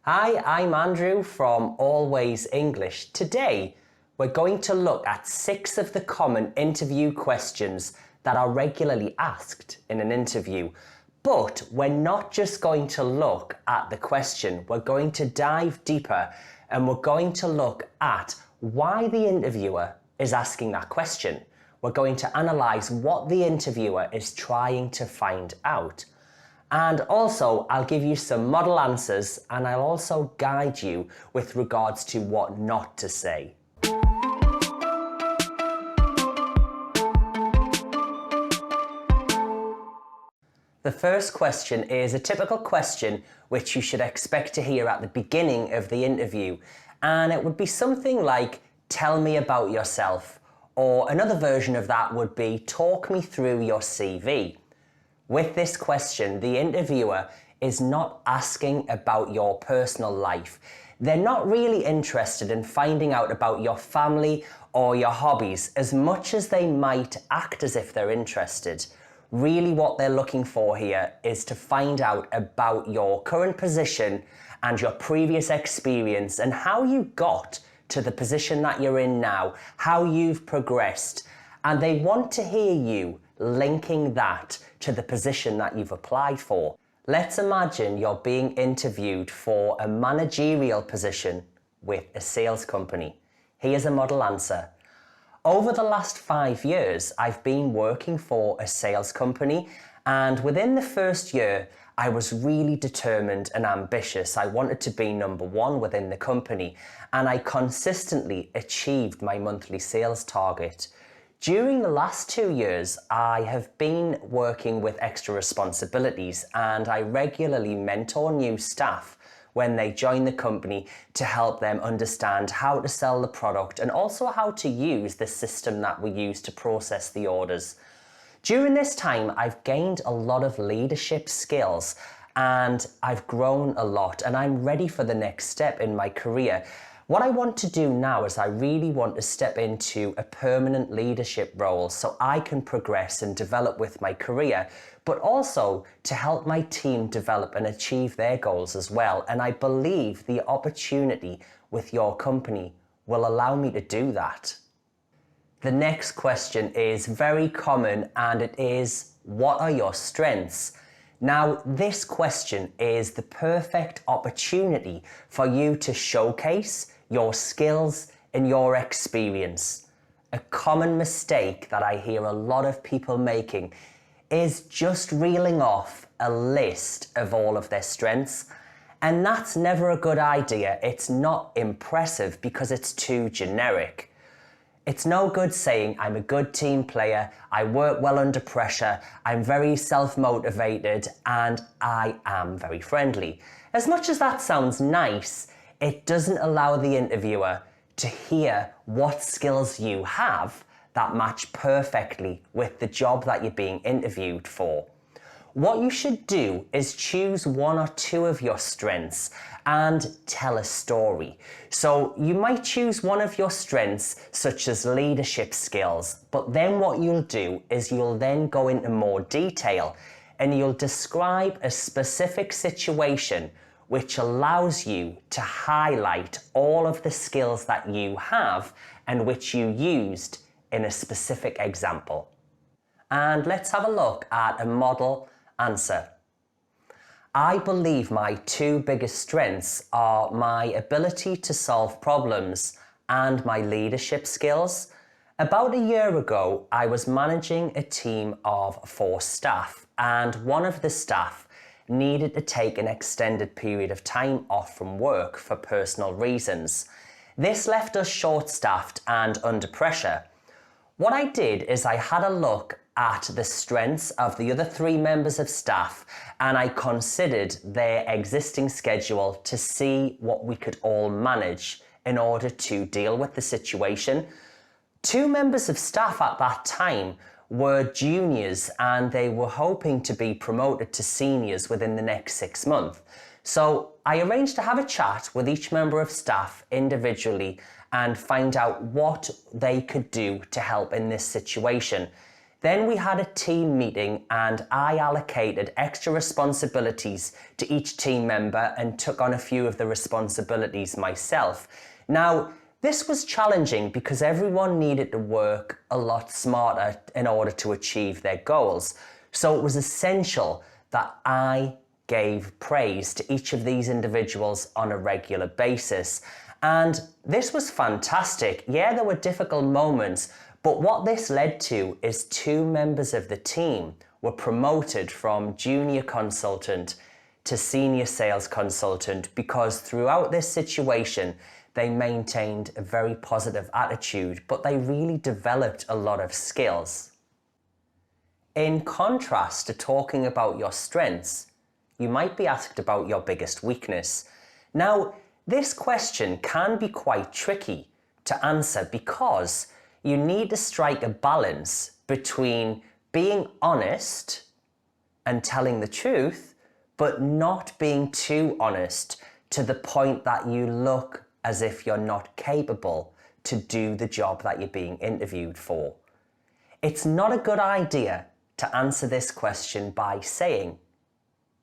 Hi, I'm Andrew from Always English. Today, we're going to look at 6 of the common interview questions that are regularly asked in an interview. But we're not just going to look at the question, we're going to dive deeper and we're going to look at why the interviewer is asking that question. We're going to analyse what the interviewer is trying to find out. And also, I'll give you some model answers and I'll also guide you with regards to what not to say. The first question is a typical question which you should expect to hear at the beginning of the interview. And it would be something like, tell me about yourself. Or another version of that would be, talk me through your CV. With this question, the interviewer is not asking about your personal life. They're not really interested in finding out about your family or your hobbies as much as they might act as if they're interested. Really what they're looking for here is to find out about your current position and your previous experience and how you got to the position that you're in now, how you've progressed. And they want to hear you linking that to the position that you've applied for. Let's imagine you're being interviewed for a managerial position with a sales company. Here's a model answer. Over the last 5 years, I've been working for a sales company, and within the first year, I was really determined and ambitious. I wanted to be number 1 within the company, and I consistently achieved my monthly sales target. During the last 2 years, I have been working with extra responsibilities and I regularly mentor new staff when they join the company to help them understand how to sell the product and also how to use the system that we use to process the orders. During this time, I've gained a lot of leadership skills and I've grown a lot and I'm ready for the next step in my career. What I want to do now is I really want to step into a permanent leadership role so I can progress and develop with my career, but also to help my team develop and achieve their goals as well. And I believe the opportunity with your company will allow me to do that. The next question is very common and it is, what are your strengths? Now, this question is the perfect opportunity for you to showcase your skills and your experience. A common mistake that I hear a lot of people making is just reeling off a list of all of their strengths. And that's never a good idea. It's not impressive because it's too generic. It's no good saying, I'm a good team player, I work well under pressure, I'm very self-motivated, and I am very friendly. As much as that sounds nice, it doesn't allow the interviewer to hear what skills you have that match perfectly with the job that you're being interviewed for. What you should do is choose 1 or 2 of your strengths and tell a story. So you might choose one of your strengths, such as leadership skills, but then what you'll do is you'll then go into more detail and you'll describe a specific situation which allows you to highlight all of the skills that you have and which you used in a specific example. And let's have a look at a model answer. I believe my 2 biggest strengths are my ability to solve problems and my leadership skills. About a year ago, I was managing a team of 4 staff, and one of the staff needed to take an extended period of time off from work for personal reasons. This left us short-staffed and under pressure. What I did is I had a look at the strengths of the other 3 members of staff and I considered their existing schedule to see what we could all manage in order to deal with the situation. 2 members of staff at that time were juniors and they were hoping to be promoted to seniors within the next 6 months. So I arranged to have a chat with each member of staff individually and find out what they could do to help in this situation. Then we had a team meeting and I allocated extra responsibilities to each team member and took on a few of the responsibilities myself. Now, this was challenging because everyone needed to work a lot smarter in order to achieve their goals. So it was essential that I gave praise to each of these individuals on a regular basis. And this was fantastic. Yeah, there were difficult moments, but what this led to is 2 members of the team were promoted from junior consultant to senior sales consultant because throughout this situation, they maintained a very positive attitude, but they really developed a lot of skills. In contrast to talking about your strengths, you might be asked about your biggest weakness. Now, this question can be quite tricky to answer because you need to strike a balance between being honest and telling the truth, but not being too honest to the point that you look as if you're not capable to do the job that you're being interviewed for. It's not a good idea to answer this question by saying,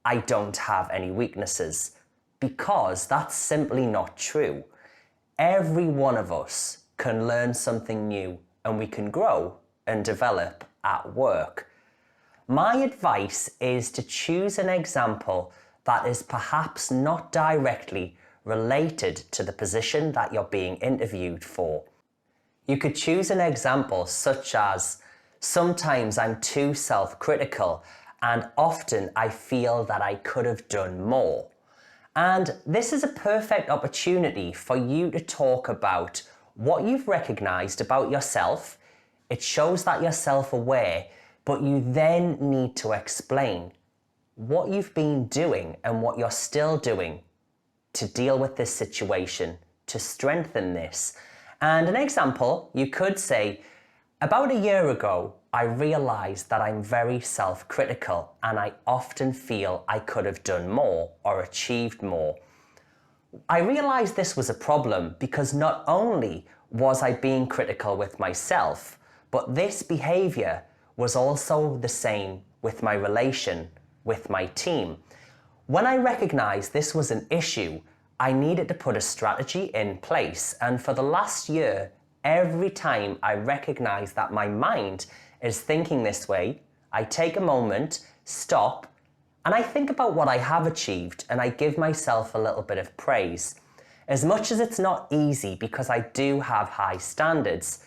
I don't have any weaknesses, because that's simply not true. Every one of us can learn something new and we can grow and develop at work. My advice is to choose an example that is perhaps not directly related to the position that you're being interviewed for. You could choose an example such as, sometimes I'm too self-critical and often I feel that I could have done more. And this is a perfect opportunity for you to talk about what you've recognized about yourself. It shows that you're self-aware, but you then need to explain what you've been doing and what you're still doing to deal with this situation, to strengthen this. And an example, you could say, about a year ago, I realized that I'm very self-critical and I often feel I could have done more or achieved more. I realized this was a problem because not only was I being critical with myself, but this behavior was also the same with my relation with my team. When I recognized this was an issue, I needed to put a strategy in place. And for the last year, every time I recognize that my mind is thinking this way, I take a moment, stop, and I think about what I have achieved and I give myself a little bit of praise. As much as it's not easy because I do have high standards,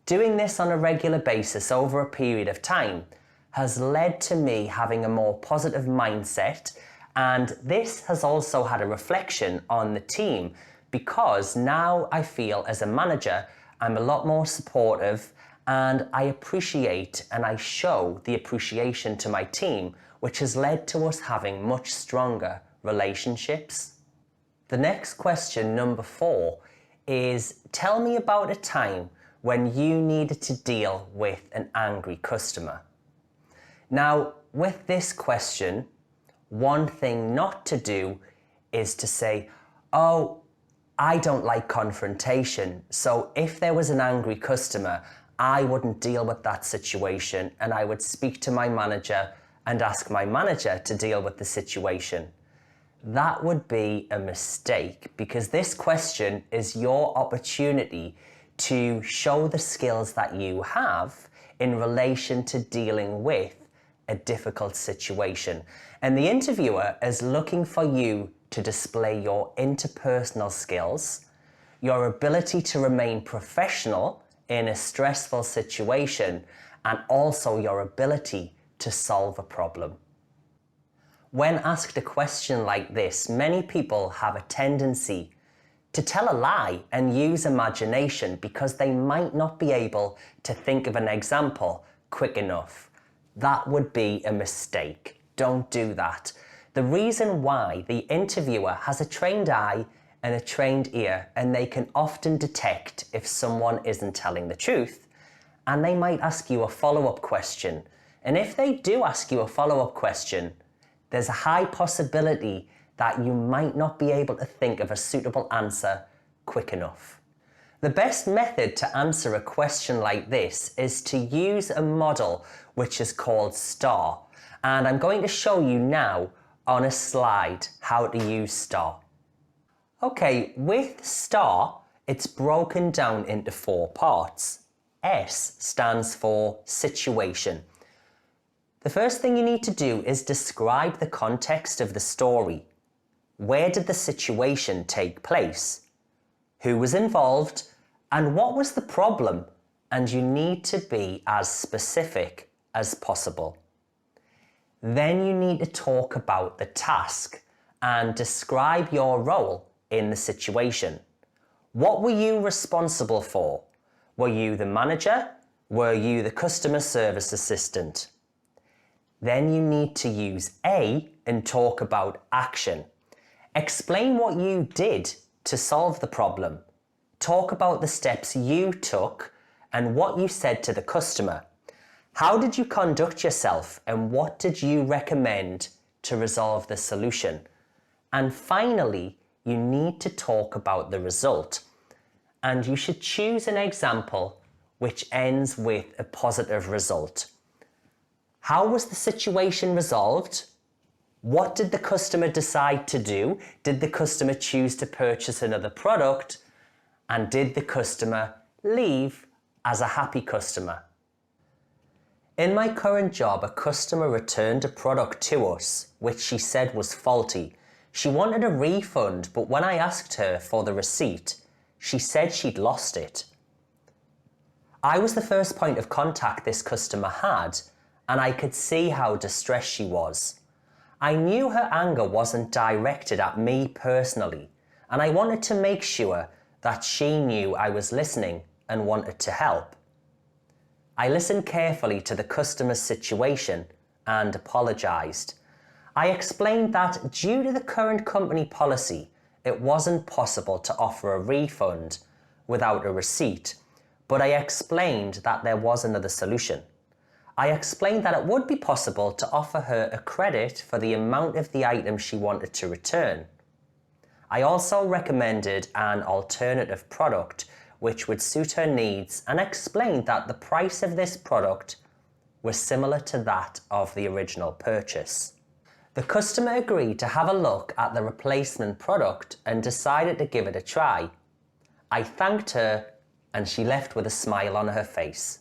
doing this on a regular basis over a period of time has led to me having a more positive mindset, and this has also had a reflection on the team because now I feel as a manager I'm a lot more supportive and I appreciate and I show the appreciation to my team, which has led to us having much stronger relationships. The next question, number 4, is tell me about a time when you needed to deal with an angry customer. Now, with this question, one thing not to do is to say, oh, I don't like confrontation, so if there was an angry customer, I wouldn't deal with that situation and I would speak to my manager and ask my manager to deal with the situation. That would be a mistake because this question is your opportunity to show the skills that you have in relation to dealing with a difficult situation. And the interviewer is looking for you to display your interpersonal skills, your ability to remain professional in a stressful situation, and also your ability to solve a problem. When asked a question like this, many people have a tendency to tell a lie and use imagination because they might not be able to think of an example quick enough. That would be a mistake. Don't do that. The reason why the interviewer has a trained eye and a trained ear, and they can often detect if someone isn't telling the truth, and they might ask you a follow-up question. And if they do ask you a follow-up question, there's a high possibility that you might not be able to think of a suitable answer quick enough. The best method to answer a question like this is to use a model which is called STAR, and I'm going to show you now on a slide how to use STAR. Okay, with STAR, it's broken down into 4 parts. S stands for situation. The first thing you need to do is describe the context of the story. Where did the situation take place? Who was involved? And what was the problem? And you need to be as specific as possible. Then you need to talk about the task and describe your role in the situation. What were you responsible for? Were you the manager? Were you the customer service assistant? Then you need to use A and talk about action. Explain what you did to solve the problem. Talk about the steps you took and what you said to the customer. How did you conduct yourself and what did you recommend to resolve the solution? And finally, you need to talk about the result. And you should choose an example which ends with a positive result. How was the situation resolved? What did the customer decide to do? Did the customer choose to purchase another product? And did the customer leave as a happy customer? In my current job, a customer returned a product to us, which she said was faulty. She wanted a refund, but when I asked her for the receipt, she said she'd lost it. I was the first point of contact this customer had, and I could see how distressed she was. I knew her anger wasn't directed at me personally, and I wanted to make sure that she knew I was listening and wanted to help. I listened carefully to the customer's situation and apologised. I explained that due to the current company policy, it wasn't possible to offer a refund without a receipt, but I explained that there was another solution. I explained that it would be possible to offer her a credit for the amount of the item she wanted to return. I also recommended an alternative product which would suit her needs and explained that the price of this product was similar to that of the original purchase. The customer agreed to have a look at the replacement product and decided to give it a try. I thanked her and she left with a smile on her face.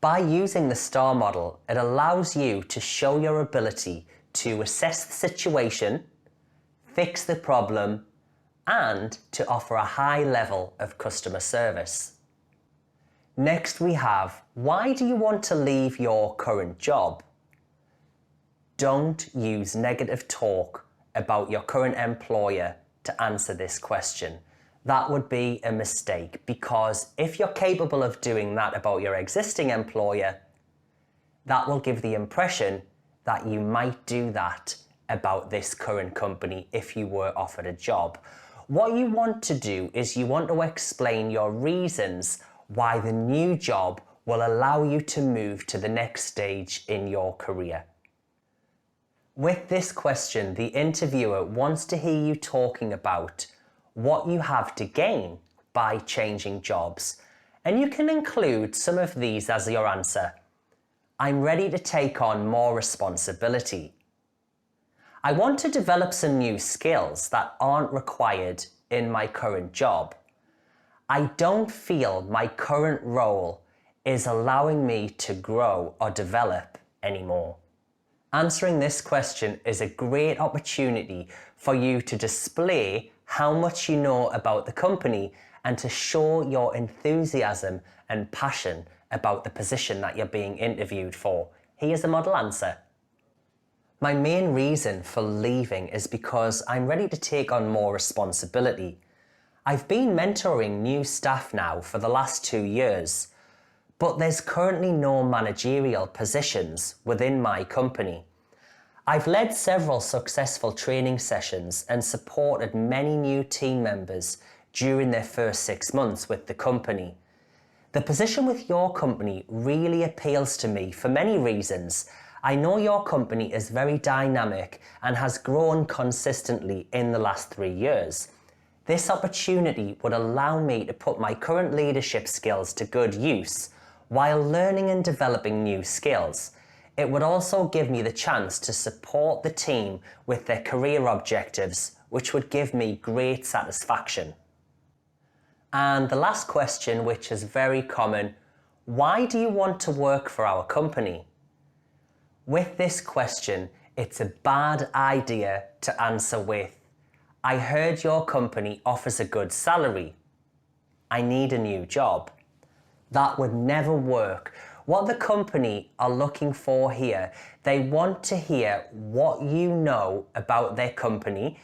By using the STAR model, it allows you to show your ability to assess the situation, fix the problem, and to offer a high level of customer service. Next we have, why do you want to leave your current job? Don't use negative talk about your current employer to answer this question. That would be a mistake, because if you're capable of doing that about your existing employer, that will give the impression that you might do that about this current company if you were offered a job. What you want to do is you want to explain your reasons why the new job will allow you to move to the next stage in your career. With this question, the interviewer wants to hear you talking about what you have to gain by changing jobs. And you can include some of these as your answer. I'm ready to take on more responsibility. I want to develop some new skills that aren't required in my current job. I don't feel my current role is allowing me to grow or develop anymore. Answering this question is a great opportunity for you to display how much you know about the company and to show your enthusiasm and passion about the position that you're being interviewed for. Here's a model answer. My main reason for leaving is because I'm ready to take on more responsibility. I've been mentoring new staff now for the last 2 years, but there's currently no managerial positions within my company. I've led several successful training sessions and supported many new team members during their first 6 months with the company. The position with your company really appeals to me for many reasons. I know your company is very dynamic and has grown consistently in the last 3 years. This opportunity would allow me to put my current leadership skills to good use while learning and developing new skills. It would also give me the chance to support the team with their career objectives, which would give me great satisfaction. And the last question, which is very common, why do you want to work for our company? With this question, it's a bad idea to answer with, I heard your company offers a good salary. I need a new job. That would never work. What the company are looking for here, they want to hear what you know about their company.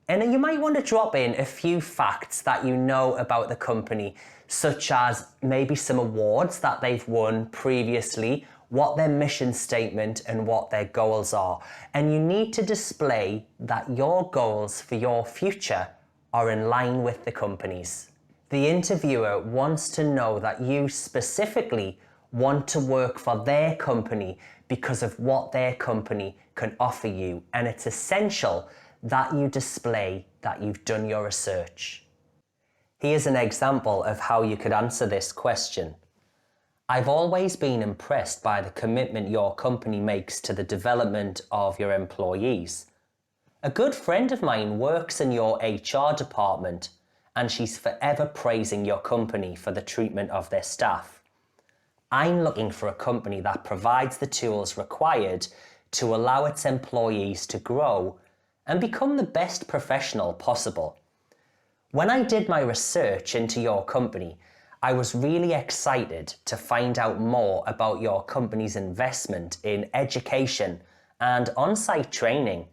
And you might want to drop in a few facts that you know about the company, such as maybe some awards that they've won previously, what their mission statement and what their goals are. And you need to display that your goals for your future are in line with the company's. The interviewer wants to know that you specifically want to work for their company because of what their company can offer you, and it's essential that you display that you've done your research. Here's an example of how you could answer this question. I've always been impressed by the commitment your company makes to the development of your employees. A good friend of mine works in your HR department, and she's forever praising your company for the treatment of their staff. I'm looking for a company that provides the tools required to allow its employees to grow and become the best professional possible. When I did my research into your company, I was really excited to find out more about your company's investment in education and on-site training.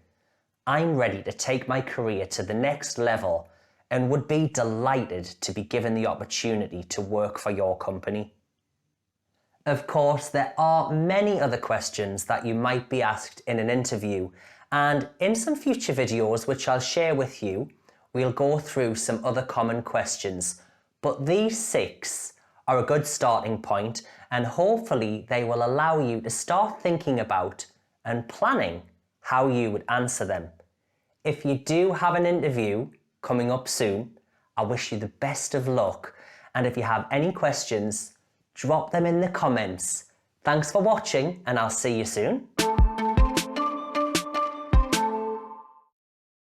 I'm ready to take my career to the next level and would be delighted to be given the opportunity to work for your company. Of course, there are many other questions that you might be asked in an interview, and in some future videos which I'll share with you, we'll go through some other common questions, but these 6 are a good starting point, and hopefully they will allow you to start thinking about and planning how you would answer them. If you do have an interview coming up soon, I wish you the best of luck, and if you have any questions, drop them in the comments. Thanks for watching, and I'll see you soon.